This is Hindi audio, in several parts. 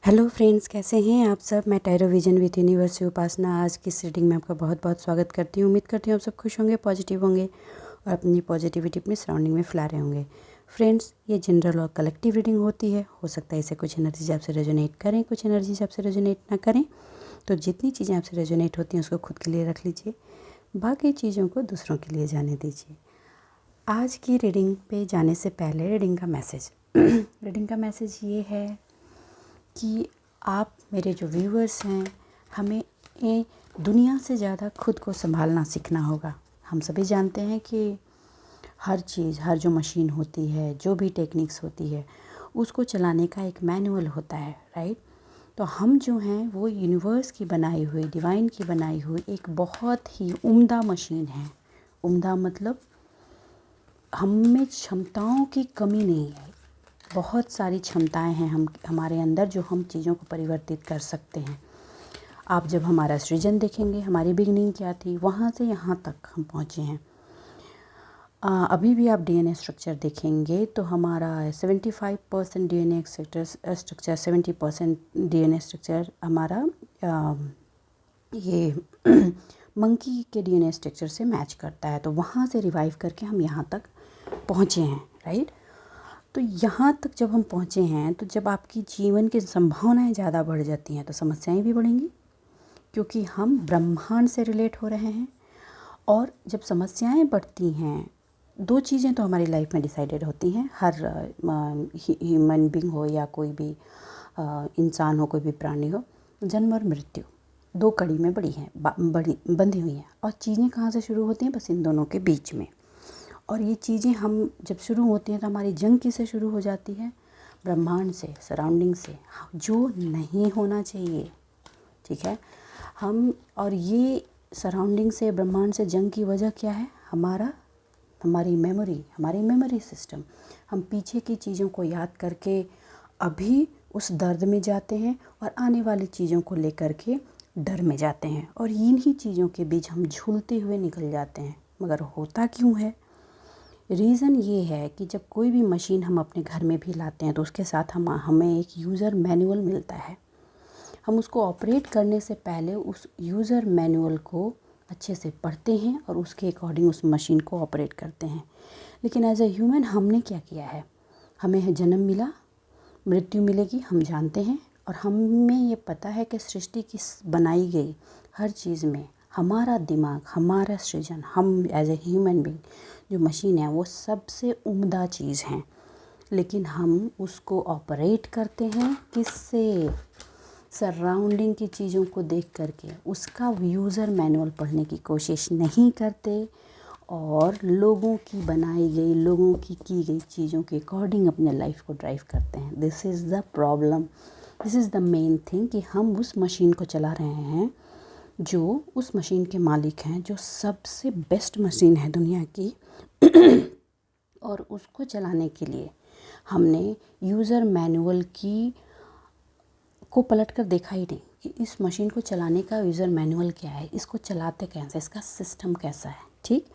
हेलो फ्रेंड्स, कैसे हैं आप सब। मैं टैरो विजन विद यूनिवर्स से उपासना आज की इस रीडिंग में आपका बहुत बहुत स्वागत करती हूँ। उम्मीद करती हूँ आप सब खुश होंगे, पॉजिटिव होंगे और अपनी पॉजिटिविटी अपनी सराउंडिंग में फैला रहे होंगे। फ्रेंड्स, ये जनरल और कलेक्टिव रीडिंग होती है। हो सकता है इसे कुछ एनर्जीज आपसे रेजोनेट करें, कुछ एनर्जीज आपसे रेजोनेट ना करें। तो जितनी चीज़ें आपसे रेजोनेट होती हैं उसको खुद के लिए रख लीजिए, बाकी चीज़ों को दूसरों के लिए जाने दीजिए। आज की रीडिंग पे जाने से पहले रीडिंग का मैसेज रीडिंग का मैसेज ये है कि आप मेरे जो व्यूअर्स हैं, हमें ये दुनिया से ज़्यादा खुद को संभालना सीखना होगा। हम सभी जानते हैं कि हर चीज़, हर जो मशीन होती है, जो भी टेक्निक्स होती है, उसको चलाने का एक मैनुअल होता है, राइट। तो हम जो हैं वो यूनिवर्स की बनाई हुई, डिवाइन की बनाई हुई एक बहुत ही उम्दा मशीन है। उम्दा मतलब हम में क्षमताओं की कमी नहीं है। बहुत सारी क्षमताएं हैं हमारे अंदर जो हम चीज़ों को परिवर्तित कर सकते हैं। आप जब हमारा सृजन देखेंगे, हमारी बिगनिंग क्या थी, वहाँ से यहाँ तक हम पहुँचे हैं। अभी भी आप डीएनए स्ट्रक्चर देखेंगे तो हमारा 75% डीएनए स्ट्रक्चर 70% डीएनए स्ट्रक्चर हमारा ये मंकी के डीएनए स्ट्रक्चर से मैच करता है। तो वहाँ से रिवाइव करके हम यहाँ तक पहुँचे हैं, राइट। तो यहाँ तक जब हम पहुँचे हैं, तो जब आपकी जीवन की संभावनाएं ज़्यादा बढ़ जाती हैं तो समस्याएं भी बढ़ेंगी, क्योंकि हम ब्रह्मांड से रिलेट हो रहे हैं। और जब समस्याएं बढ़ती हैं, दो चीज़ें तो हमारी लाइफ में डिसाइडेड होती हैं। हर ह्यूमन बीइंग हो या कोई भी इंसान हो, कोई भी प्राणी हो, जन्म और मृत्यु दो कड़ी में बड़ी बंधी हुई हैं। और चीज़ें कहाँ से शुरू होती हैं? बस इन दोनों के बीच में। और ये चीज़ें हम जब शुरू होती हैं तो हमारी जंग किससे शुरू हो जाती है? ब्रह्मांड से, सराउंडिंग से, जो नहीं होना चाहिए, ठीक है। और ये सराउंडिंग से, ब्रह्मांड से जंग की वजह क्या है? हमारी मेमोरी सिस्टम। हम पीछे की चीज़ों को याद करके अभी उस दर्द में जाते हैं और आने वाली चीज़ों को लेकर के डर में जाते हैं, और इन्हीं चीज़ों के बीच हम झूलते हुए निकल जाते हैं। मगर होता क्यों है? रीज़न ये है कि जब कोई भी मशीन हम अपने घर में भी लाते हैं तो उसके साथ हमें एक यूज़र मैनुअल मिलता है। हम उसको ऑपरेट करने से पहले उस यूज़र मैनुअल को अच्छे से पढ़ते हैं और उसके अकॉर्डिंग उस मशीन को ऑपरेट करते हैं। लेकिन एज ए ह्यूमन हमने क्या किया है? हमें जन्म मिला, मृत्यु मिलेगी, हम जानते हैं। और हमें ये पता है कि सृष्टि की बनाई गई हर चीज़ में हमारा दिमाग, हमारा सृजन, हम एज ए ह्यूमन बीइंग जो मशीन है वो सबसे उम्दा चीज़ है। लेकिन हम उसको ऑपरेट करते हैं किससे? सराउंडिंग की चीज़ों को देख करके। उसका यूज़र मैनुअल पढ़ने की कोशिश नहीं करते और लोगों की बनाई गई, लोगों की गई चीज़ों के अकॉर्डिंग अपने लाइफ को ड्राइव करते हैं। This is the problem, this is the main thing कि हम उस मशीन को चला रहे हैं जो उस मशीन के मालिक हैं, जो सबसे बेस्ट मशीन है दुनिया की। और उसको चलाने के लिए हमने यूज़र मैनुअल को पलट कर देखा ही नहीं कि इस मशीन को चलाने का यूज़र मैनुअल क्या है, इसको चलाते कैसे, इसका सिस्टम कैसा है, ठीक।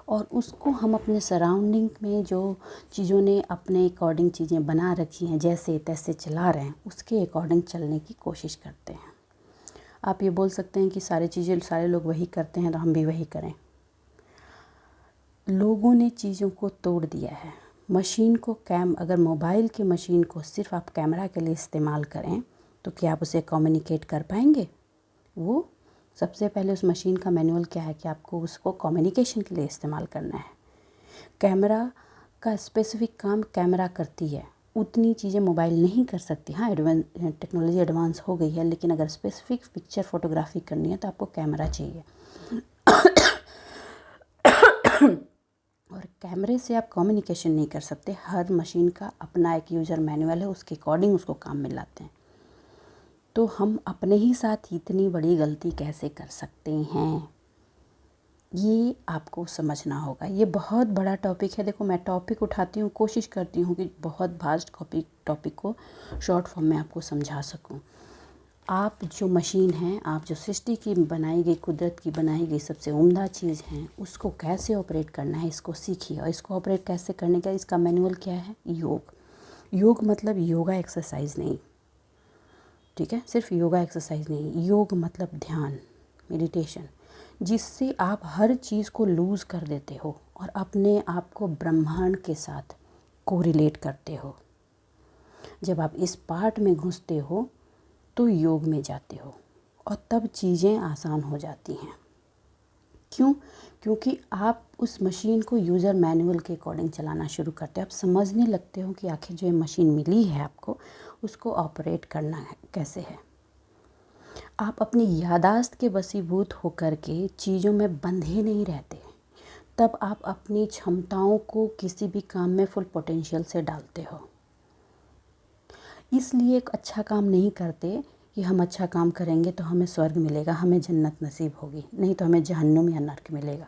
और उसको हम अपने सराउंडिंग में जो चीज़ों ने अपने अकॉर्डिंग चीज़ें बना रखी हैं, जैसे तैसे चला रहे हैं, उसके अकॉर्डिंग चलने की कोशिश करते हैं। आप ये बोल सकते हैं कि सारे लोग वही करते हैं तो हम भी वही करें। लोगों ने चीज़ों को तोड़ दिया है। मशीन को अगर मोबाइल की मशीन को सिर्फ आप कैमरा के लिए इस्तेमाल करें तो क्या आप उसे कम्युनिकेट कर पाएंगे? वो सबसे पहले उस मशीन का मैनुअल क्या है कि आपको उसको कम्युनिकेशन के लिए इस्तेमाल करना है। कैमरा का स्पेसिफिक काम कैमरा करती है, उतनी चीज़ें मोबाइल नहीं कर सकती। हाँ, टेक्नोलॉजी एडवांस हो गई है, लेकिन अगर स्पेसिफिक पिक्चर फोटोग्राफी करनी है तो आपको कैमरा चाहिए। और कैमरे से आप कम्युनिकेशन नहीं कर सकते। हर मशीन का अपना एक यूज़र मैनुअल है, उसके अकॉर्डिंग उसको काम में लाते हैं। तो हम अपने ही साथ इतनी बड़ी गलती कैसे कर सकते हैं, ये आपको समझना होगा। ये बहुत बड़ा टॉपिक है। देखो, मैं टॉपिक उठाती हूँ, कोशिश करती हूँ कि बहुत वास्ट टॉपिक को शॉर्ट फॉर्म में आपको समझा सकूँ। आप जो मशीन हैं, आप जो सृष्टि की बनाई गई, कुदरत की बनाई गई सबसे उम्दा चीज़ हैं, उसको कैसे ऑपरेट करना है, इसको सीखिए। और इसको ऑपरेट कैसे करने का इसका मैनुअल क्या है? योग मतलब योगा एक्सरसाइज नहीं, ठीक है, सिर्फ योगा एक्सरसाइज नहीं, योग मतलब ध्यान, मेडिटेशन, जिससे आप हर चीज़ को लूज़ कर देते हो और अपने आप को ब्रह्मांड के साथ कोरिलेट करते हो। जब आप इस पार्ट में घुसते हो तो योग में जाते हो और तब चीज़ें आसान हो जाती हैं। क्यों? क्योंकि आप उस मशीन को यूज़र मैनुअल के अकॉर्डिंग चलाना शुरू करते हो। आप समझने लगते हो कि आखिर जो ये मशीन मिली है आपको, उसको ऑपरेट करना है कैसे है। आप अपनी यादाश्त के वशीभूत होकर के चीज़ों में बंधे नहीं रहते, तब आप अपनी क्षमताओं को किसी भी काम में फुल पोटेंशियल से डालते हो। इसलिए एक अच्छा काम नहीं करते कि हम अच्छा काम करेंगे तो हमें स्वर्ग मिलेगा, हमें जन्नत नसीब होगी, नहीं तो हमें जहन्नुम या नर्क मिलेगा।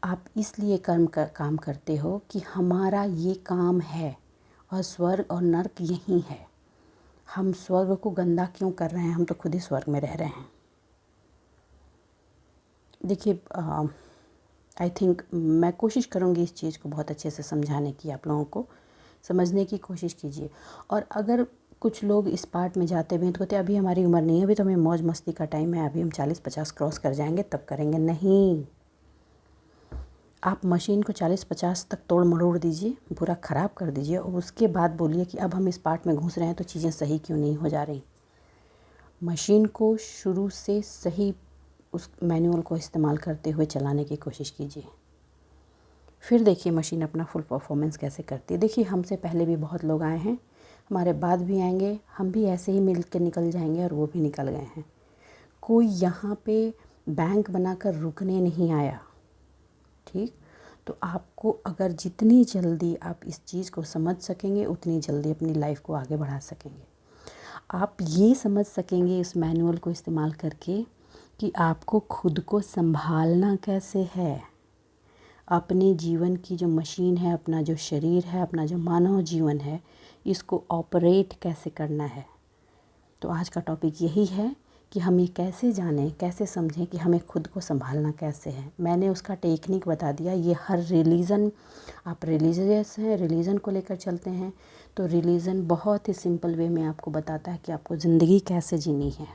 आप इसलिए काम करते हो कि हमारा ये काम है और स्वर्ग और नर्क यही है। हम स्वर्ग को गंदा क्यों कर रहे हैं, हम तो खुद ही स्वर्ग में रह रहे हैं। देखिए, आई थिंक मैं कोशिश करूँगी इस चीज़ को बहुत अच्छे से समझाने की, आप लोगों को समझने की कोशिश कीजिए। और अगर कुछ लोग इस पार्ट में जाते भी हैं तो कहते हैं अभी हमारी उम्र नहीं है, अभी तो हमें मौज मस्ती का टाइम है, अभी हम 40-50 क्रॉस कर जाएंगे तब करेंगे। नहीं, आप मशीन को 40-50 तक तोड़ मरोड़ दीजिए, पूरा ख़राब कर दीजिए और उसके बाद बोलिए कि अब हम इस पार्ट में घुस रहे हैं तो चीज़ें सही क्यों नहीं हो जा रही। मशीन को शुरू से सही उस मैनुअल को इस्तेमाल करते हुए चलाने की कोशिश कीजिए, फिर देखिए मशीन अपना फुल परफॉर्मेंस कैसे करती है। देखिए, हमसे पहले भी बहुत लोग आए हैं, हमारे बाद भी आएंगे, हम भी ऐसे ही मिल के निकल जाएंगे और वो भी निकल गए हैं। कोई यहाँ पे बैंक बनाकर रुकने नहीं आया, ठीक। तो आपको अगर जितनी जल्दी आप इस चीज़ को समझ सकेंगे उतनी जल्दी अपनी लाइफ को आगे बढ़ा सकेंगे। आप ये समझ सकेंगे इस मैनुअल को इस्तेमाल करके कि आपको खुद को संभालना कैसे है, अपने जीवन की जो मशीन है, अपना जो शरीर है, अपना जो मानव जीवन है, इसको ऑपरेट कैसे करना है। तो आज का टॉपिक यही है कि हम ये कैसे जानें, कैसे समझें कि हमें खुद को संभालना कैसे है। मैंने उसका टेक्निक बता दिया। ये हर रिलीज़न, आप रिलीजियस हैं, रिलीज़न को लेकर चलते हैं तो रिलीज़न बहुत ही सिंपल वे में आपको बताता है कि आपको ज़िंदगी कैसे जीनी है।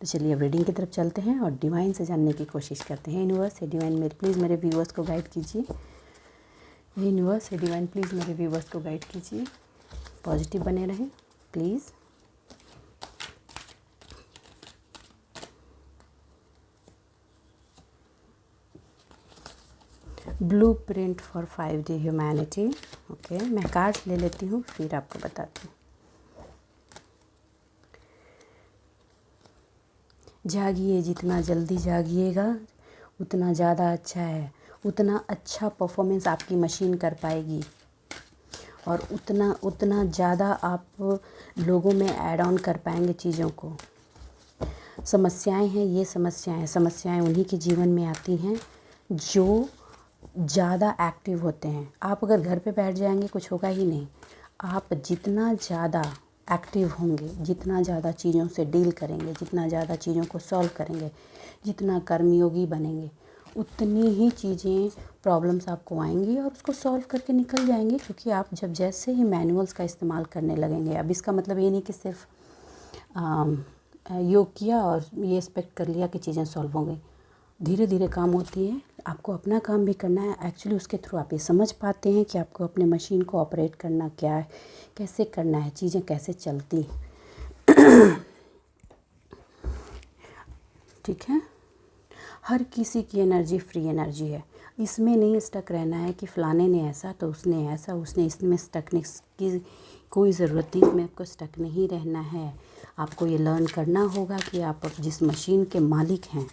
तो चलिए अब रीडिंग की तरफ चलते हैं और डिवाइन से जानने की कोशिश करते हैं। यूनिवर्स से डिवाइन मेरे प्लीज़ मेरे व्यूअर्स को गाइड कीजिए। यूनिवर्स से डिवाइन प्लीज़ मेरे व्यूअर्स को गाइड कीजिए, पॉजिटिव बने रहें please. Blueprint for 5D humanity. Okay, मैं कार्ड्स ले लेती हूँ फिर आपको बताती हूँ। जागिए, जितना जल्दी जागिएगा उतना ज़्यादा अच्छा है, उतना अच्छा परफॉर्मेंस आपकी मशीन कर पाएगी और उतना ज़्यादा आप लोगों में ऐड ऑन कर पाएंगे चीज़ों को। समस्याएं हैं, ये समस्याएं उन्हीं के जीवन में आती हैं जो ज़्यादा एक्टिव होते हैं। आप अगर घर पे बैठ जाएंगे कुछ होगा ही नहीं। आप जितना ज़्यादा एक्टिव होंगे, जितना ज़्यादा चीज़ों से डील करेंगे, जितना ज़्यादा चीज़ों को सॉल्व करेंगे, जितना कर्मयोगी बनेंगे, उतनी ही चीज़ें प्रॉब्लम्स आपको आएंगी और उसको सॉल्व करके निकल जाएंगे। क्योंकि आप जब जैसे ही मैनुअल्स का इस्तेमाल करने लगेंगे, अब इसका मतलब ये नहीं कि सिर्फ योग किया और ये एक्सपेक्ट कर लिया कि चीज़ें सॉल्व हो गई। धीरे धीरे काम होती है, आपको अपना काम भी करना है। एक्चुअली उसके थ्रू आप ये समझ पाते हैं कि आपको अपने मशीन को ऑपरेट करना क्या है, कैसे करना है, चीज़ें कैसे चलती हैं। ठीक है, हर किसी की एनर्जी फ्री एनर्जी है। इसमें नहीं स्टक रहना है कि फ़लाने ने ऐसा तो उसने ऐसा, उसने इसमें स्टक नहीं की कोई ज़रूरत नहीं। इसमें आपको स्टक नहीं रहना है। आपको ये लर्न करना होगा कि आप जिस मशीन के मालिक हैं,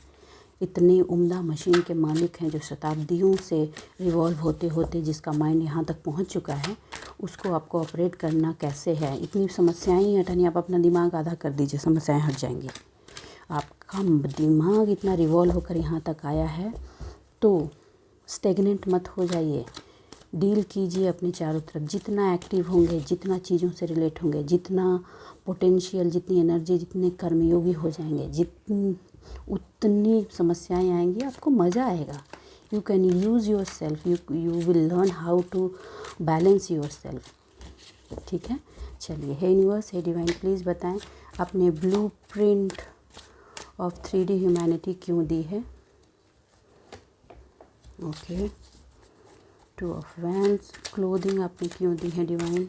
इतनी उम्दा मशीन के मालिक हैं जो शताब्दियों से रिवॉल्व होते होते जिसका माइंड यहाँ तक पहुँच चुका है, उसको आपको ऑपरेट करना कैसे है। इतनी समस्याएं ही हटानी, आप अपना दिमाग आधा कर दीजिए, समस्याएं हट जाएंगी। आपका दिमाग इतना रिवॉल्व होकर यहाँ तक आया है तो स्टेगनेंट मत हो जाइए, डील कीजिए अपने चारों तरफ। जितना एक्टिव होंगे, जितना चीज़ों से रिलेट होंगे, जितना पोटेंशियल, जितनी एनर्जी, जितने कर्मयोगी हो जाएंगे, उतनी समस्याएं आएंगी, आपको मज़ा आएगा। You can use yourself, you will learn how to balance yourself. ठीक है, चलिए। हे यूनिवर्स, हे डिवाइन, प्लीज़ बताएं अपने ब्लूप्रिंट ऑफ 3D ह्यूमैनिटी क्यों दी है। ओके, 2 ऑफ वैंड्स, क्लोथिंग आपने क्यों दी है डिवाइन।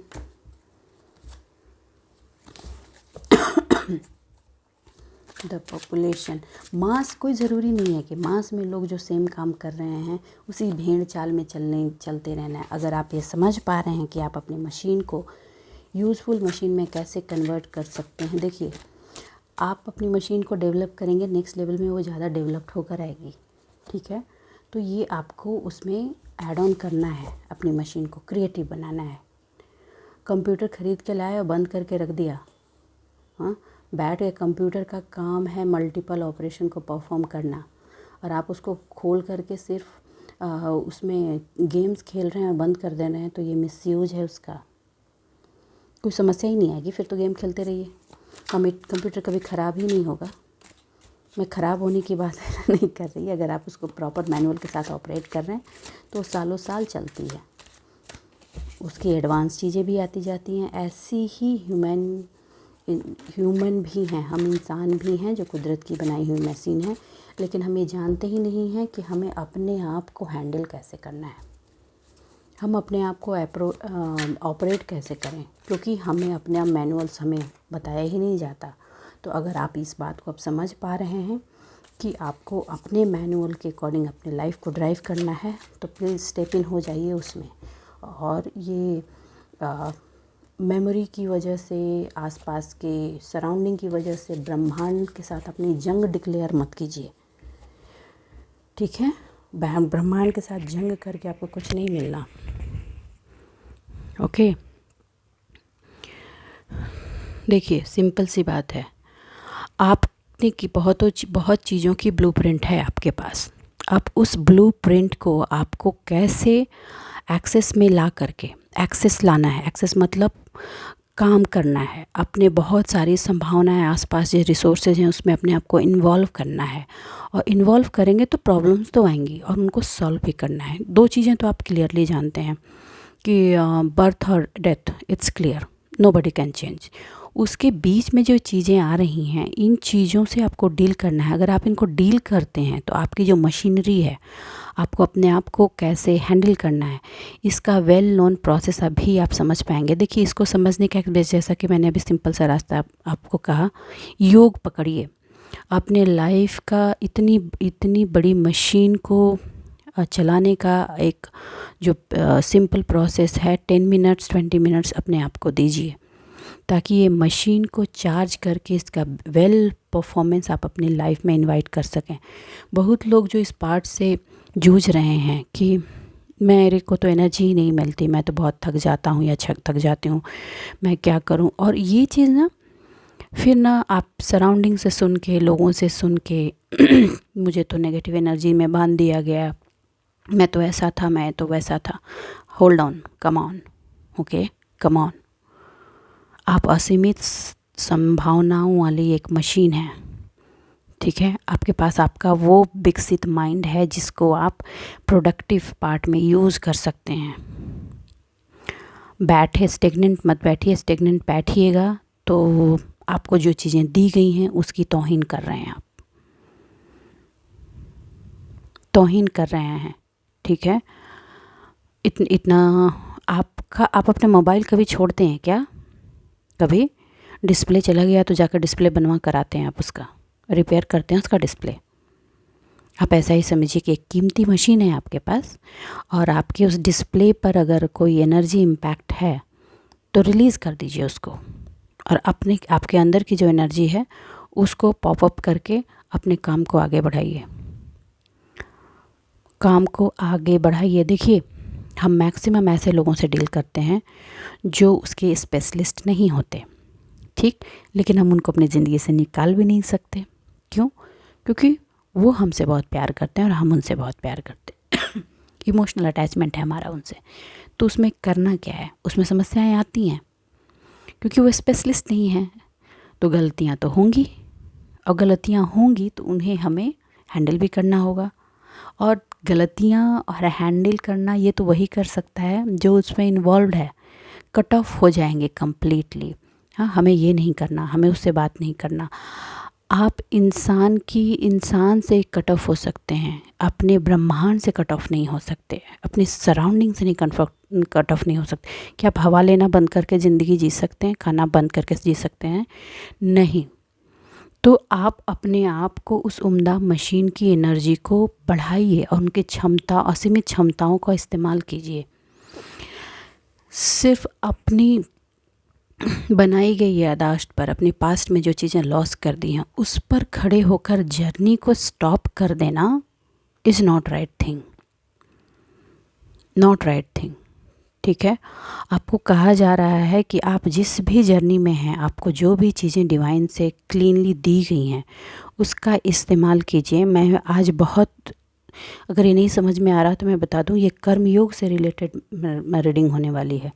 द पॉपुलेशन, मास कोई ज़रूरी नहीं है कि मास में लोग जो सेम काम कर रहे हैं उसी भेड़ चाल में चलते रहना है। अगर आप ये समझ पा रहे हैं कि आप अपनी मशीन को यूज़फुल मशीन में कैसे कन्वर्ट कर सकते हैं, देखिए आप अपनी मशीन को डेवलप करेंगे, नेक्स्ट लेवल में वो ज़्यादा डेवलप्ड होकर आएगी। ठीक है, तो ये आपको उसमें ऐड ऑन करना है, अपनी मशीन को क्रिएटिव बनाना है। कंप्यूटर ख़रीद के लाए और बंद करके रख दिया, हाँ, बैठ के कंप्यूटर का काम है मल्टीपल ऑपरेशन को परफॉर्म करना, और आप उसको खोल करके सिर्फ उसमें गेम्स खेल रहे हैं और बंद कर दे रहे हैं, तो ये मिसयूज है उसका। कोई समस्या ही नहीं आएगी, फिर तो गेम खेलते रहिए, कंप्यूटर कभी ख़राब ही नहीं होगा। मैं ख़राब होने की बात नहीं कर रही, अगर आप उसको प्रॉपर मैनुअल के साथ ऑपरेट कर रहे हैं तो सालों साल चलती है। उसकी एडवांस चीज़ें भी आती जाती हैं। ऐसी ही ह्यूमन भी हैं, हम इंसान भी हैं जो कुदरत की बनाई हुई मशीन है, लेकिन हम ये जानते ही नहीं हैं कि हमें अपने आप को हैंडल कैसे करना है, हम अपने आप को ऑपरेट कैसे करें, क्योंकि हमें अपना मैनुअल्स हमें बताया ही नहीं जाता। तो अगर आप इस बात को अब समझ पा रहे हैं कि आपको अपने मैनुअल के अकॉर्डिंग अपने लाइफ को ड्राइव करना है, तो प्लीज़ स्टेप इन हो जाइए उसमें। और ये मेमोरी की वजह से, आसपास के सराउंडिंग की वजह से ब्रह्मांड के साथ अपनी जंग डिक्लेयर मत कीजिए। ठीक है, ब्रह्मांड के साथ जंग करके आपको कुछ नहीं मिलना। ओके, देखिए सिंपल सी बात है, आपने की बहुत चीज़ों की ब्लूप्रिंट है आपके पास। अब उस ब्लूप्रिंट को आपको कैसे एक्सेस में ला करके, एक्सेस लाना है, एक्सेस मतलब काम करना है, अपने बहुत सारी संभावनाएं आसपास जो रिसोर्सेज हैं उसमें अपने आप को इन्वॉल्व करना है। और इन्वॉल्व करेंगे तो प्रॉब्लम्स तो आएंगी और उनको सॉल्व भी करना है। 2 चीज़ें तो आप क्लियरली जानते हैं कि बर्थ और death, it's clear, nobody can change. उसके बीच में जो चीज़ें आ रही हैं, इन चीज़ों से आपको डील करना है। अगर आप इनको डील करते हैं तो आपकी जो मशीनरी है, आपको अपने आप को कैसे हैंडल करना है, इसका वेल नोन प्रोसेस अभी आप समझ पाएंगे। देखिए, इसको समझने का जैसा कि मैंने अभी सिंपल सा रास्ता आपको कहा, योग पकड़िए। अपने लाइफ का इतनी बड़ी मशीन को चलाने का एक जो सिंपल प्रोसेस है, 10 मिनट्स 20 मिनट्स अपने आप को दीजिए, ताकि ये मशीन को चार्ज करके इसका वेल परफॉर्मेंस आप अपनी लाइफ में इनवाइट कर सकें। बहुत लोग जो इस पार्ट से जूझ रहे हैं कि मेरे को तो एनर्जी ही नहीं मिलती, मैं तो बहुत थक जाता हूँ या थक जाती हूँ, मैं क्या करूँ। और ये चीज़ ना फिर ना आप सराउंडिंग से सुन के, लोगों से सुन के मुझे तो नेगेटिव एनर्जी में बांध दिया गया, मैं तो ऐसा था, मैं तो वैसा था। Hold on, come on, okay, come on. आप असीमित संभावनाओं वाली एक मशीन है। ठीक है, आपके पास आपका वो विकसित माइंड है जिसको आप प्रोडक्टिव पार्ट में यूज़ कर सकते हैं। बैठे स्टेगनेंट मत बैठिए, स्टेगनेंट बैठिएगा तो आपको जो चीज़ें दी गई हैं उसकी तौहीन कर रहे हैं, आप तौहीन कर रहे हैं। ठीक है, इतना आप अपना मोबाइल कभी छोड़ते हैं क्या? कभी डिस्प्ले चला गया तो जाकर डिस्प्ले बनवा कर आते हैं, आप उसका रिपेयर करते हैं उसका डिस्प्ले। आप ऐसा ही समझिए कि एक कीमती मशीन है आपके पास, और आपके उस डिस्प्ले पर अगर कोई एनर्जी इम्पैक्ट है तो रिलीज़ कर दीजिए उसको, और आपके अंदर की जो एनर्जी है उसको पॉपअप करके अपने काम को आगे बढ़ाइए, काम को आगे बढ़ाइए। देखिए, हम मैक्सिमम ऐसे लोगों से डील करते हैं जो उसके स्पेशलिस्ट नहीं होते, ठीक, लेकिन हम उनको अपनी ज़िंदगी से निकाल भी नहीं सकते। क्यों? क्योंकि वो हमसे बहुत प्यार करते हैं और हम उनसे बहुत प्यार करते हैं। इमोशनल अटैचमेंट है हमारा उनसे। तो उसमें करना क्या है, उसमें समस्याएं आती हैं क्योंकि वो स्पेशलिस्ट नहीं हैं, तो गलतियां तो होंगी, और गलतियां होंगी तो उन्हें हमें हैंडल भी करना होगा। और गलतियां और हैंडल करना ये तो वही कर सकता है जो उसमें इन्वॉल्व है, कट ऑफ हो जाएंगे कम्प्लीटली। हाँ, हमें ये नहीं करना, हमें उससे बात नहीं करना। आप इंसान से कट ऑफ हो सकते हैं, अपने ब्रह्मांड से कट ऑफ नहीं हो सकते, अपनी सराउंडिंग से नहीं कट ऑफ नहीं हो सकते। क्या आप हवा लेना बंद करके ज़िंदगी जी सकते हैं, खाना बंद करके जी सकते हैं? नहीं। तो आप अपने आप को उस उम्दा मशीन की एनर्जी को बढ़ाइए और उनकी असीमित क्षमताओं का इस्तेमाल कीजिए। सिर्फ अपनी बनाई गई यादाश्त पर, अपने पास्ट में जो चीज़ें लॉस कर दी हैं उस पर खड़े होकर जर्नी को स्टॉप कर देना is not right thing, not right thing. ठीक है, आपको कहा जा रहा है कि आप जिस भी जर्नी में हैं, आपको जो भी चीज़ें डिवाइन से क्लीनली दी गई हैं उसका इस्तेमाल कीजिए। मैं आज अगर ये नहीं समझ में आ रहा तो मैं बता दूं, ये कर्मयोग से रिलेटेड रीडिंग होने वाली है।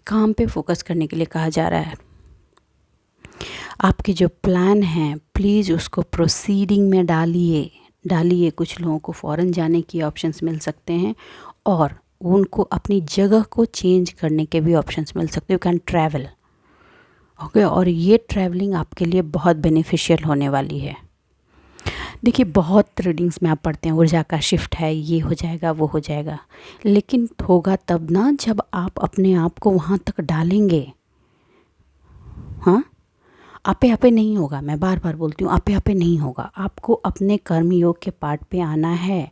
काम पे फोकस करने के लिए कहा जा रहा है। आपके जो प्लान हैं प्लीज़ उसको प्रोसीडिंग में डालिए। कुछ लोगों को फ़ॉरेन जाने की ऑप्शंस मिल सकते हैं और उनको अपनी जगह को चेंज करने के भी ऑप्शंस मिल सकते हैं। You can travel, okay. और ये ट्रैवलिंग आपके लिए बहुत बेनिफिशियल होने वाली है। देखिए, बहुत रीडिंग्स में आप पढ़ते हैं ऊर्जा का शिफ्ट है, ये हो जाएगा वो हो जाएगा, लेकिन होगा तब ना जब आप अपने आप को वहाँ तक डालेंगे। हाँ, आपे आपे नहीं होगा, मैं बार बार बोलती हूँ, आपे आपे नहीं होगा। आपको अपने कर्मयोग के पार्ट पे आना है।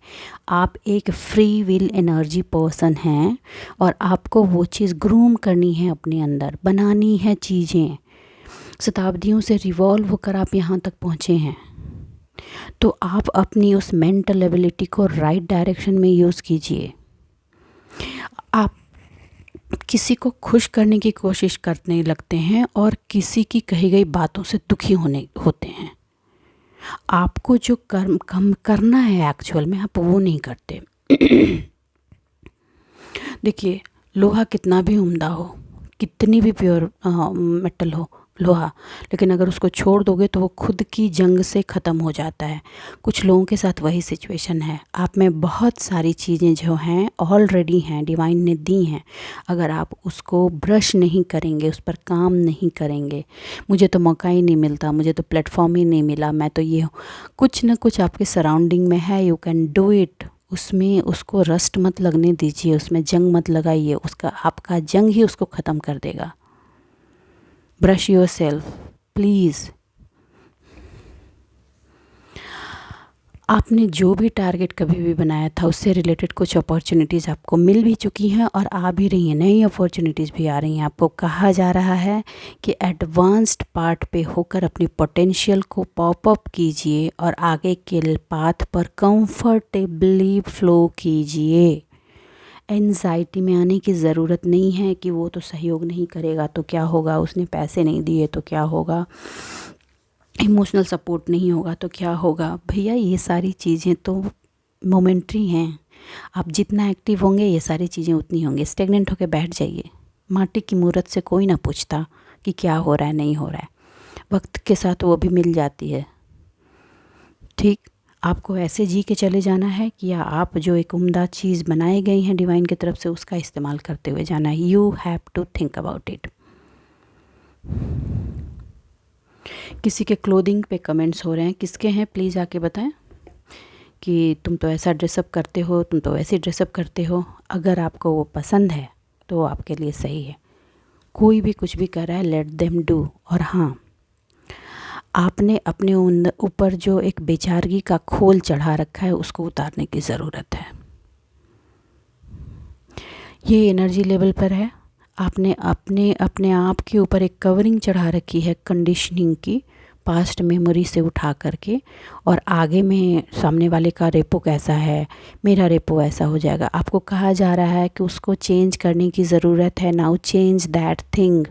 आप एक फ्री विल एनर्जी पर्सन हैं और आपको वो चीज़ ग्रूम करनी है, अपने अंदर बनानी है चीज़ें। शताब्दियों से रिवॉल्व होकर आप यहाँ तक पहुँचे हैं, तो आप अपनी उस मेंटल एबिलिटी को राइट डायरेक्शन में यूज़ कीजिए। आप किसी को खुश करने की कोशिश करने लगते हैं और किसी की कही गई बातों से दुखी होते हैं। आपको जो कम करना है एक्चुअल में, आप वो नहीं करते। देखिए, लोहा कितना भी उम्दा हो, कितनी भी प्योर मेटल हो लोहा, लेकिन अगर उसको छोड़ दोगे तो वो खुद की जंग से ख़त्म हो जाता है। कुछ लोगों के साथ वही सिचुएशन है। आप में बहुत सारी चीज़ें जो हैं ऑलरेडी हैं, डिवाइन ने दी हैं। अगर आप उसको ब्रश नहीं करेंगे, उस पर काम नहीं करेंगे, मुझे तो मौका ही नहीं मिलता, मुझे तो प्लेटफॉर्म ही नहीं मिला, मैं तो ये हूँ, कुछ ना कुछ आपके सराउंडिंग में है। You can do it. उसमें उसको रस्ट मत लगने दीजिए, उसमें जंग मत लगाइए। आपका जंग ही उसको ख़त्म कर देगा। Brush your self please. आपने जो भी टारगेट कभी भी बनाया था उससे रिलेटेड कुछ अपॉर्चुनिटीज़ आपको मिल भी चुकी हैं और आ भी रही हैं, नई अपॉर्चुनिटीज़ भी आ रही हैं। आपको कहा जा रहा है कि एडवांस्ड पार्ट पे होकर अपनी पोटेंशियल को पॉप अप कीजिए और आगे के पाथ पर कंफर्टेबली फ्लो कीजिए। एंजाइटी में आने की ज़रूरत नहीं है कि वो तो सहयोग नहीं करेगा तो क्या होगा, उसने पैसे नहीं दिए तो क्या होगा, इमोशनल सपोर्ट नहीं होगा तो क्या होगा। भैया, ये सारी चीज़ें तो मोमेंट्री हैं। आप जितना एक्टिव होंगे ये सारी चीज़ें उतनी होंगी। स्टेगनेंट होकर बैठ जाइए। माटी की मूरत से कोई ना पूछता कि क्या हो रहा है नहीं हो रहा है, वक्त के साथ वो भी मिल जाती है। ठीक, आपको ऐसे जी के चले जाना है कि या आप जो एक उम्दा चीज़ बनाई गई हैं डिवाइन की तरफ से उसका इस्तेमाल करते हुए जाना है। You have to think about it. किसी के क्लोथिंग पे कमेंट्स हो रहे हैं, किसके हैं प्लीज़ आके बताएं कि तुम तो ऐसा ड्रेसअप करते हो, तुम तो वैसे ड्रेसअप करते हो। अगर आपको वो पसंद है तो वो आपके लिए सही है। कोई भी कुछ भी कर रहा है, लेट देम डू। और हाँ, आपने अपने ऊपर जो एक बेचारगी का खोल चढ़ा रखा है उसको उतारने की ज़रूरत है। ये एनर्जी लेवल पर है। आपने अपने आप के ऊपर एक कवरिंग चढ़ा रखी है कंडीशनिंग की, पास्ट मेमोरी से उठा करके, और आगे में सामने वाले का रेपो कैसा है, मेरा रेपो ऐसा हो जाएगा। आपको कहा जा रहा है कि उसको चेंज करने की ज़रूरत है। Now change that thing.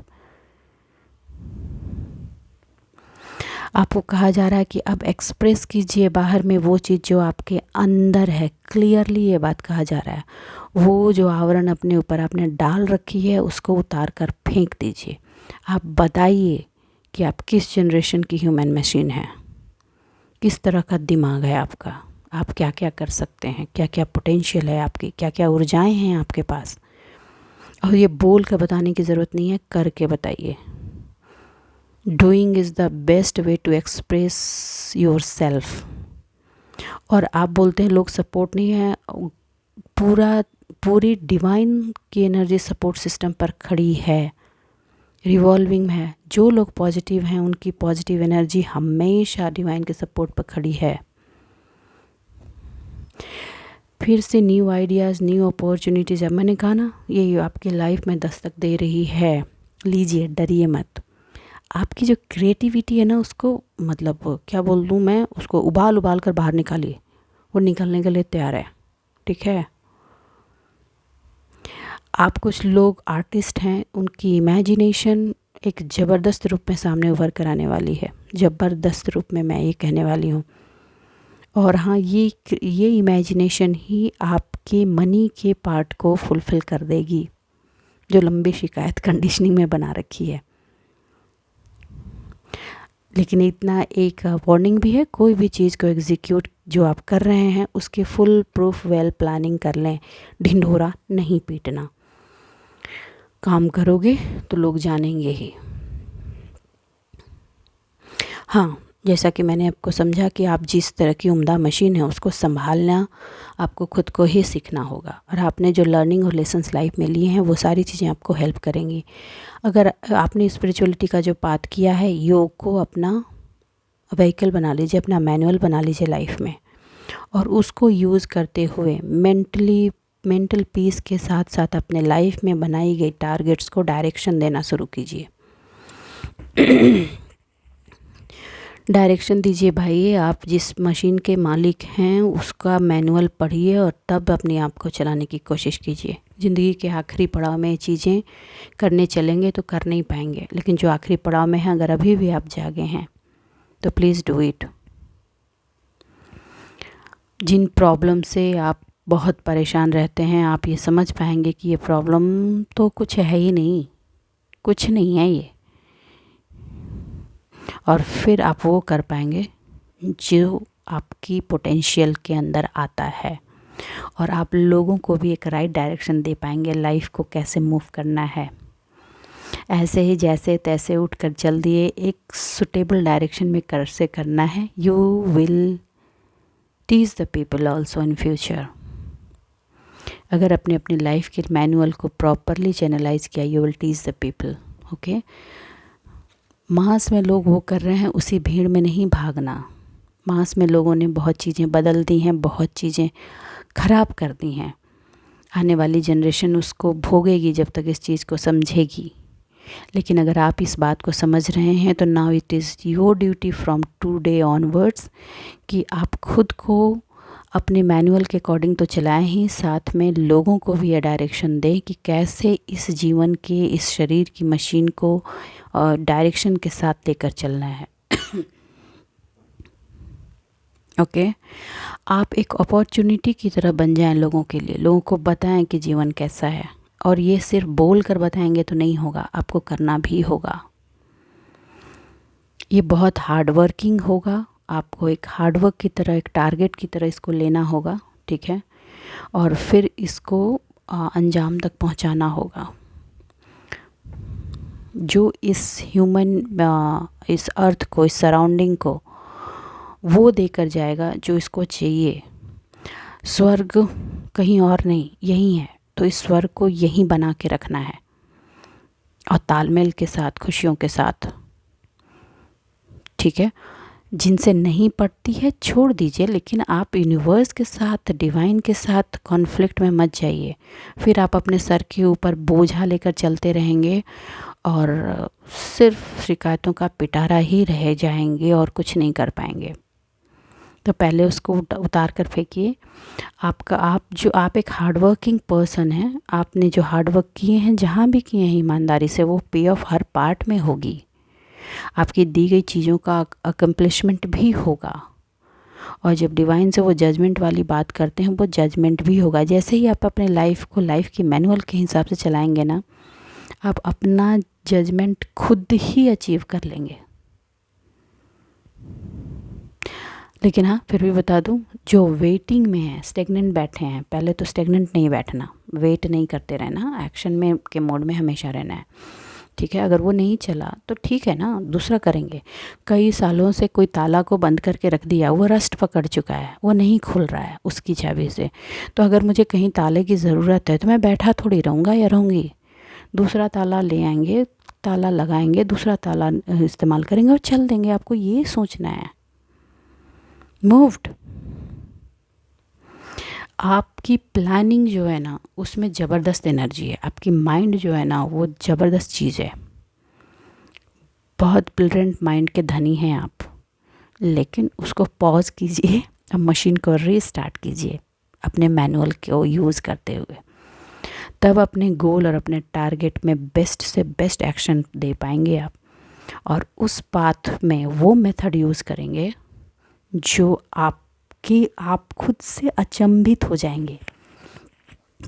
आपको कहा जा रहा है कि अब एक्सप्रेस कीजिए बाहर में वो चीज़ जो आपके अंदर है। क्लियरली ये बात कहा जा रहा है। वो जो आवरण अपने ऊपर आपने डाल रखी है उसको उतार कर फेंक दीजिए। आप बताइए कि आप किस जनरेशन की ह्यूमन मशीन हैं, किस तरह का दिमाग है आपका, आप क्या क्या कर सकते हैं, क्या क्या पोटेंशियल है आपकी, क्या क्या ऊर्जाएं हैं आपके पास। और ये बोल कर बताने की ज़रूरत नहीं है, करके बताइए। Doing is the best way to express yourself. और आप बोलते हैं लोग सपोर्ट नहीं है, पूरी डिवाइन की एनर्जी सपोर्ट सिस्टम पर खड़ी है, रिवॉल्विंग है। जो लोग पॉजिटिव हैं उनकी पॉजिटिव एनर्जी हमेशा डिवाइन के सपोर्ट पर खड़ी है। फिर से न्यू आइडियाज़, न्यू अपॉर्चुनिटीज़, अब मैंने कहा ना ये आपके लाइफ में दस्तक दे रही है। लीजिए, डरिए मत। आपकी जो क्रिएटिविटी है ना उसको, मतलब क्या बोल दूँ मैं, उसको उबाल उबाल कर बाहर निकालिए, वो निकलने के लिए तैयार है। ठीक है। आप कुछ लोग आर्टिस्ट हैं, उनकी इमेजिनेशन एक ज़बरदस्त रूप में सामने उभर कर आने वाली है। ज़बरदस्त रूप में मैं ये कहने वाली हूँ। और हाँ, ये इमेजिनेशन ही आपके मनी के पार्ट को फुलफ़िल कर देगी, जो लंबी शिकायत कंडीशनिंग में बना रखी है। लेकिन इतना एक वार्निंग भी है, कोई भी चीज़ को एग्जीक्यूट जो आप कर रहे हैं उसके फुल प्रूफ वेल प्लानिंग कर लें, ढिंढोरा नहीं पीटना। काम करोगे तो लोग जानेंगे ही। हाँ, जैसा कि मैंने आपको समझा कि आप जिस तरह की उम्दा मशीन है उसको संभालना आपको खुद को ही सीखना होगा। और आपने जो लर्निंग और लेसन्स लाइफ में लिए हैं वो सारी चीज़ें आपको हेल्प करेंगी। अगर आपने स्पिरिचुअलिटी का जो पाथ किया है, योग को अपना व्हीकल बना लीजिए, अपना मैनुअल बना लीजिए लाइफ में, और उसको यूज़ करते हुए मेंटल पीस के साथ साथ अपने लाइफ में बनाई गई टारगेट्स को डायरेक्शन देना शुरू कीजिए। डायरेक्शन दीजिए भाई। आप जिस मशीन के मालिक हैं उसका मैनुअल पढ़िए और तब अपने आप को चलाने की कोशिश कीजिए। ज़िंदगी के आखिरी पड़ाव में चीज़ें करने चलेंगे तो कर नहीं पाएंगे, लेकिन जो आखिरी पड़ाव में है अगर अभी भी आप जागे हैं तो प्लीज़ डू इट। जिन प्रॉब्लम से आप बहुत परेशान रहते हैं, आप ये समझ पाएंगे कि ये प्रॉब्लम तो कुछ है ही नहीं, कुछ नहीं है ये, और फिर आप वो कर पाएंगे जो आपकी पोटेंशियल के अंदर आता है, और आप लोगों को भी एक राइट डायरेक्शन दे पाएंगे लाइफ को कैसे मूव करना है। ऐसे ही जैसे तैसे उठ कर चल दिए, एक सुटेबल डायरेक्शन में कर से करना है। You will teach the people also in future. अगर अपने अपनी लाइफ के मैनुअल को प्रॉपरली चैनलाइज किया, you will teach the people. Okay. Mass में लोग वो कर रहे हैं, उसी भीड़ में नहीं भागना। मास में लोगों ने बहुत चीज़ें बदल दी हैं, बहुत चीज़ें ख़राब कर दी हैं। आने वाली जनरेशन उसको भोगेगी जब तक इस चीज़ को समझेगी। लेकिन अगर आप इस बात को समझ रहे हैं तो now it is your duty from today onwards कि आप खुद को अपने मैनुअल के अकॉर्डिंग तो चलाएं ही, साथ में लोगों को भी ये डायरेक्शन दें कि कैसे इस जीवन के, इस शरीर की मशीन को डायरेक्शन के साथ लेकर चलना है। ओके। आप एक अपॉर्चुनिटी की तरह बन जाएं लोगों के लिए, लोगों को बताएं कि जीवन कैसा है। और ये सिर्फ बोल कर बताएंगे तो नहीं होगा, आपको करना भी होगा। ये बहुत हार्ड वर्किंग होगा, आपको एक हार्ड वर्क की तरह, एक टारगेट की तरह इसको लेना होगा। ठीक है। और फिर इसको अंजाम तक पहुंचाना होगा। जो इस इस अर्थ को, इस सराउंडिंग को वो देकर जाएगा जो इसको चाहिए। स्वर्ग कहीं और नहीं, यही है। तो इस स्वर्ग को यहीं बना के रखना है, और तालमेल के साथ, खुशियों के साथ। ठीक है। जिनसे नहीं पड़ती है छोड़ दीजिए, लेकिन आप यूनिवर्स के साथ, डिवाइन के साथ कॉन्फ्लिक्ट में मत जाइए। फिर आप अपने सर के ऊपर बोझा लेकर चलते रहेंगे और सिर्फ शिकायतों का पिटारा ही रह जाएंगे और कुछ नहीं कर पाएंगे। तो पहले उसको उतार कर फेंकिए। आप एक हार्डवर्किंग पर्सन हैं। आपने जो हार्डवर्क किए हैं, जहाँ भी किए हैं ईमानदारी से, वो पे ऑफ हर पार्ट में होगी। आपकी दी गई चीज़ों का अकम्प्लिशमेंट भी होगा। और जब डिवाइन से वो जजमेंट वाली बात करते हैं, वो जजमेंट भी होगा। जैसे ही आप अपने लाइफ को लाइफ के मैनुअल के हिसाब से चलाएंगे ना, आप अपना जजमेंट खुद ही अचीव कर लेंगे। लेकिन हाँ, फिर भी बता दूँ, जो वेटिंग में है, स्टेगनेंट बैठे हैं, पहले तो स्टेगनेंट नहीं बैठना, वेट नहीं करते रहना, एक्शन में के मोड में हमेशा रहना है, ठीक है। अगर वो नहीं चला तो ठीक है ना, दूसरा करेंगे। कई सालों से कोई ताला को बंद करके रख दिया, वो रस्ट पकड़ चुका है, वो नहीं खुल रहा है उसकी चाबी से, तो अगर मुझे कहीं ताले की ज़रूरत है तो मैं बैठा थोड़ी रहूँगा या रहूँगी, दूसरा ताला ले आएंगे, ताला लगाएंगे, दूसरा ताला इस्तेमाल करेंगे और चल देंगे। आपको ये सोचना है। मूव्ड। आपकी प्लानिंग जो है ना, उसमें ज़बरदस्त एनर्जी है। आपकी माइंड जो है ना, वो ज़बरदस्त चीज़ है। बहुत ब्रिलियंट माइंड के धनी हैं आप, लेकिन उसको पॉज कीजिए, अब मशीन को रीस्टार्ट कीजिए अपने मैनुअल को यूज़ करते हुए, तब अपने गोल और अपने टारगेट में बेस्ट से बेस्ट एक्शन दे पाएंगे आप। और उस पाथ में वो मेथड यूज़ करेंगे जो आप खुद से अचंभित हो जाएंगे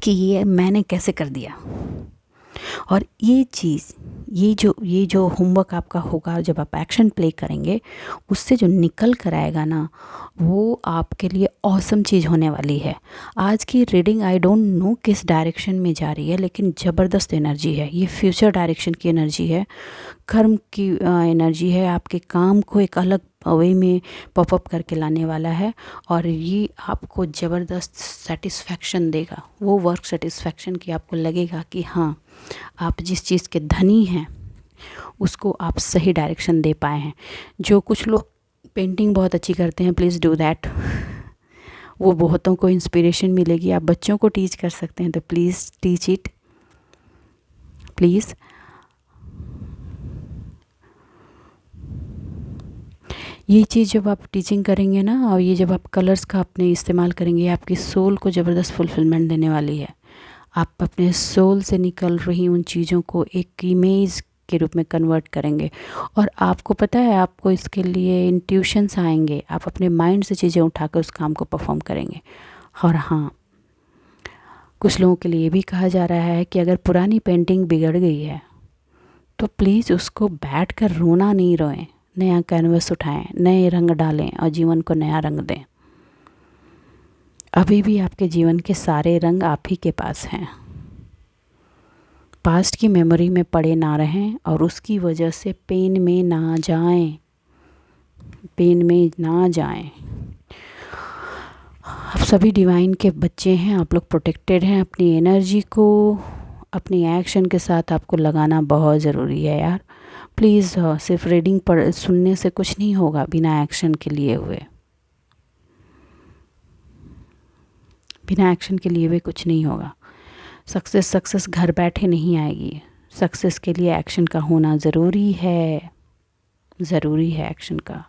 कि ये मैंने कैसे कर दिया। और ये चीज़, ये जो होमवर्क आपका होगा, जब आप एक्शन प्ले करेंगे, उससे जो निकल कर आएगा ना, वो आपके लिए ऑसम चीज़ होने वाली है। आज की रीडिंग आई डोंट नो किस डायरेक्शन में जा रही है, लेकिन ज़बरदस्त एनर्जी है। ये फ्यूचर डायरेक्शन की एनर्जी है, कर्म की एनर्जी है। आपके काम को एक अलग वे में पॉपअप करके लाने वाला है, और ये आपको ज़बरदस्त सेटिस्फैक्शन देगा, वो वर्क सेटिस्फैक्शन की आपको लगेगा कि हाँ, आप जिस चीज़ के धनी हैं उसको आप सही डायरेक्शन दे पाए हैं। जो कुछ लोग पेंटिंग बहुत अच्छी करते हैं, प्लीज़ डू दैट, वो बहुतों को इंस्पिरेशन मिलेगी। आप बच्चों को टीच कर सकते हैं तो प्लीज़ टीच इट, प्लीज़। ये चीज़ जब आप टीचिंग करेंगे ना, और ये जब आप कलर्स का अपने इस्तेमाल करेंगे, आपकी सोल को ज़बरदस्त फुलफिलमेंट देने वाली है। आप अपने सोल से निकल रही उन चीज़ों को एक इमेज के रूप में कन्वर्ट करेंगे, और आपको पता है, आपको इसके लिए इंट्यूशंस आएंगे। आप अपने माइंड से चीज़ें उठाकर उस काम को परफॉर्म करेंगे। और हाँ, कुछ लोगों के लिए भी कहा जा रहा है कि अगर पुरानी पेंटिंग बिगड़ गई है तो प्लीज़ उसको बैठ कर रोना नहीं, रोएं, नया कैनवस उठाएं, नए रंग डालें और जीवन को नया रंग दें। अभी भी आपके जीवन के सारे रंग आप ही के पास हैं। पास्ट की मेमोरी में पड़े ना रहें और उसकी वजह से पेन में ना जाएं, पेन में ना जाएं। आप सभी डिवाइन के बच्चे हैं, आप लोग प्रोटेक्टेड हैं। अपनी एनर्जी को अपनी एक्शन के साथ आपको लगाना बहुत ज़रूरी है यार। प्लीज़, सिर्फ रीडिंग पढ़ सुनने से कुछ नहीं होगा बिना एक्शन के लिए हुए। बिना एक्शन के लिए हुए कुछ नहीं होगा। सक्सेस घर बैठे नहीं आएगी। सक्सेस के लिए एक्शन का होना ज़रूरी है, ज़रूरी है एक्शन का।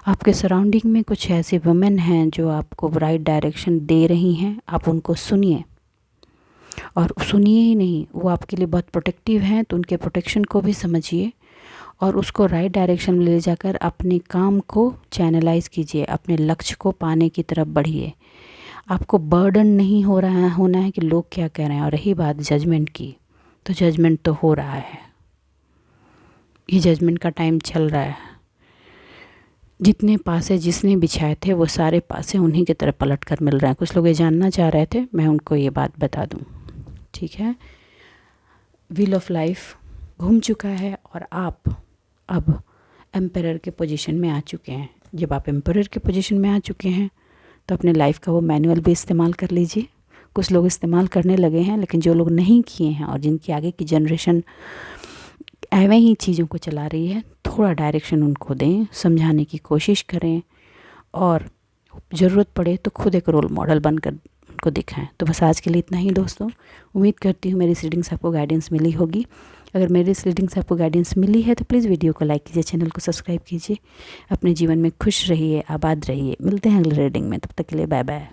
आपके सराउंडिंग में कुछ ऐसी वुमेन हैं जो आपको राइट डायरेक्शन दे रही हैं, आप उनको सुनिए। और सुनिए ही नहीं, वो आपके लिए बहुत प्रोटेक्टिव हैं, तो उनके प्रोटेक्शन को भी समझिए और उसको राइट डायरेक्शन में ले जाकर अपने काम को चैनलाइज कीजिए, अपने लक्ष्य को पाने की तरफ बढ़िए। आपको बर्डन नहीं होना है कि लोग क्या कह रहे हैं। और रही बात जजमेंट की, तो जजमेंट तो हो रहा है, ये जजमेंट का टाइम चल रहा है। जितने पासे जिसने बिछाए थे वो सारे पासे उन्हीं की तरफ पलट कर मिल रहे हैं। कुछ लोग ये जानना चाह रहे थे, मैं उनको ये बात बता दूं, ठीक है। व्हील ऑफ लाइफ घूम चुका है और आप अब एम्परर के पोजीशन में आ चुके हैं। जब आप एम्परर के पोजीशन में आ चुके हैं तो अपने लाइफ का वो मैनुअल भी इस्तेमाल कर लीजिए। कुछ लोग इस्तेमाल करने लगे हैं, लेकिन जो लोग नहीं किए हैं और जिनकी आगे की जनरेशन एवं ही चीज़ों को चला रही है, थोड़ा डायरेक्शन उनको दें, समझाने की कोशिश करें और ज़रूरत पड़े तो खुद एक रोल मॉडल बनकर उनको दिखाएं। तो बस आज के लिए इतना ही दोस्तों। उम्मीद करती हूँ मेरी इस रीडिंग से आपको गाइडेंस मिली होगी। अगर मेरी इस रीडिंग से आपको गाइडेंस मिली है तो प्लीज़ वीडियो को लाइक कीजिए, चैनल को सब्सक्राइब कीजिए। अपने जीवन में खुश रहिए, आबाद रहिए। मिलते हैं अगले रीडिंग में, तब तक के लिए बाय बाय।